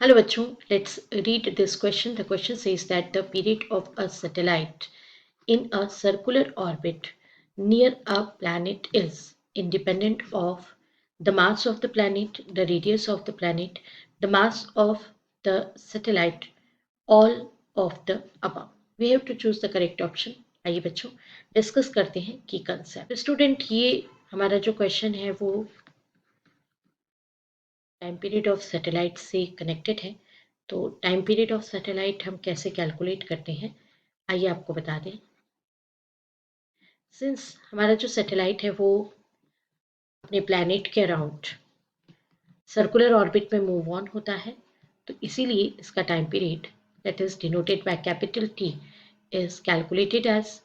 Hello बच्चों, let's read this question. The question says that the period of a satellite in a circular orbit near a planet is independent of the mass of the planet, the radius of the planet, the mass of the satellite, all of the above. We have to choose the correct option. आइए बच्चों discuss करते हैं की concept. Student, ये हमारा जो question है वो टाइम पीरियड ऑफ सैटेलाइट से कनेक्टेड है। तो टाइम पीरियड ऑफ सैटेलाइट हम कैसे कैलकुलेट करते हैं आइए आपको बता दें। सिंस हमारा जो सैटेलाइट है वो अपने प्लैनेट के अराउंड सर्कुलर ऑर्बिट में मूव ऑन होता है, तो इसीलिए इसका time period that is denoted by capital T is calculated as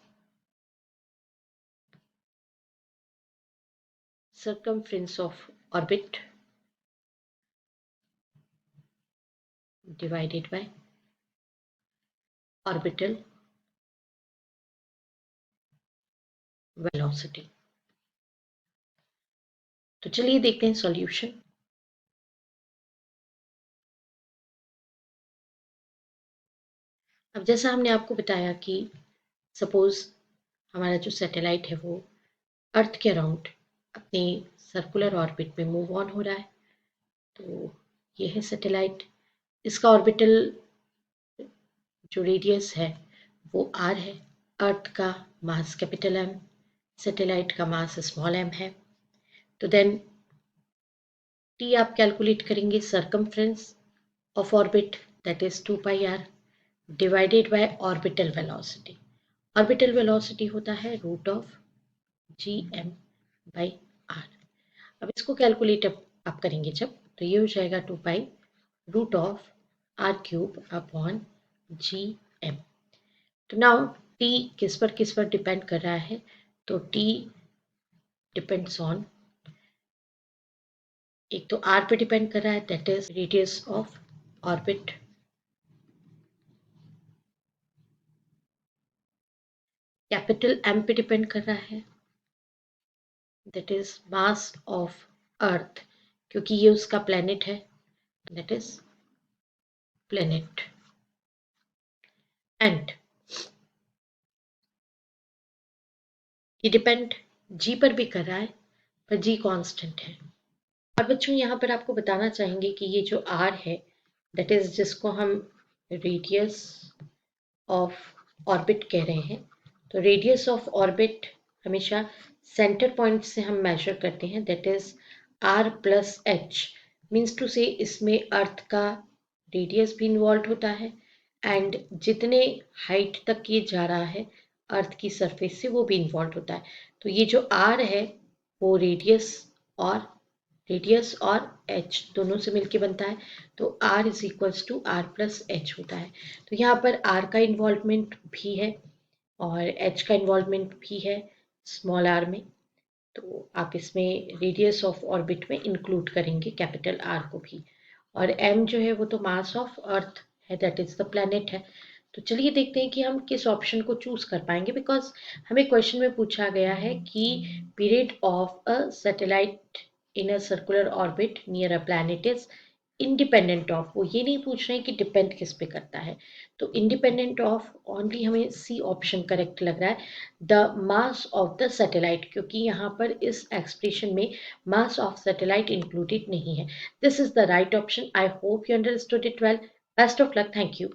circumference of orbit divided by orbital velocity। तो चलिए देखते हैं सॉल्यूशन। अब जैसा हमने आपको बताया कि सपोज हमारा जो सैटेलाइट है वो अर्थ के अराउंड अपने सर्कुलर ऑर्बिट में मूव ऑन हो रहा है। तो ये है सैटेलाइट, इसका ऑर्बिटल जो रेडियस है वो आर है। अर्थ का मास कैपिटल एम, सैटेलाइट का मास स्मॉल एम है। तो देन टी आप कैलकुलेट करेंगे circumference of orbit that is 2πr divided by orbital velocity. Orbital velocity होता है root of G M by R. अब इसको कैलकुलेट आप करेंगे जब, तो ये हो जाएगा 2π root of R cube upon G M. तो नाउ टी किस पर डिपेंड कर रहा है, तो टी डिपेंड्स ऑन, एक तो आर पे डिपेंड कर रहा है that is radius of orbit, capital M पे डिपेंड कर रहा है that is mass of earth, क्योंकि ये उसका प्लेनेट है दैट इज प्लेनेट, एंड ये डिपेंड जी पर भी कर रहा है पर जी कांस्टेंट है। और बच्चों यहाँ पर आपको बताना चाहेंगे कि ये जो आर है दैट इज जिसको हम रेडियस ऑफ ऑर्बिट कह रहे हैं, तो रेडियस ऑफ ऑर्बिट हमेशा सेंटर पॉइंट से हम मेजर करते हैं that is R plus H. Means two से इसमें अर्थ का रेडियस भी इन्वॉल्व होता है एंड जितने हाइट तक ये जा रहा है अर्थ की सरफेस से वो भी इन्वॉल्व होता है। तो ये जो आर है वो रेडियस और एच दोनों से मिलके बनता है, तो R is equals to R plus H होता है। तो यहाँ पर आर का इन्वॉल्वमेंट भी है और एच का इन्वॉल्वमेंट भी है स्मॉल आर में, तो आप इसमें रेडियस ऑफ ऑर्बिट में इंक्लूड करेंगे कैपिटल आर को भी। और एम जो है वो तो मास ऑफ अर्थ है दैट इज द प्लैनेट है। तो चलिए देखते हैं कि हम किस ऑप्शन को चूज कर पाएंगे, बिकॉज हमें क्वेश्चन में पूछा गया है कि period of a satellite in a circular orbit near a planet is independent of, वो ये नहीं पूछ रहे हैं कि डिपेंड किस पे करता है। तो इंडिपेंडेंट ऑफ ओनली हमें सी ऑप्शन करेक्ट लग रहा है the mass of the satellite, क्योंकि यहाँ पर इस एक्सप्रेशन में मास ऑफ सैटेलाइट इंक्लूडेड नहीं है। This is the right option. I hope you understood it well. Best of luck. Thank you.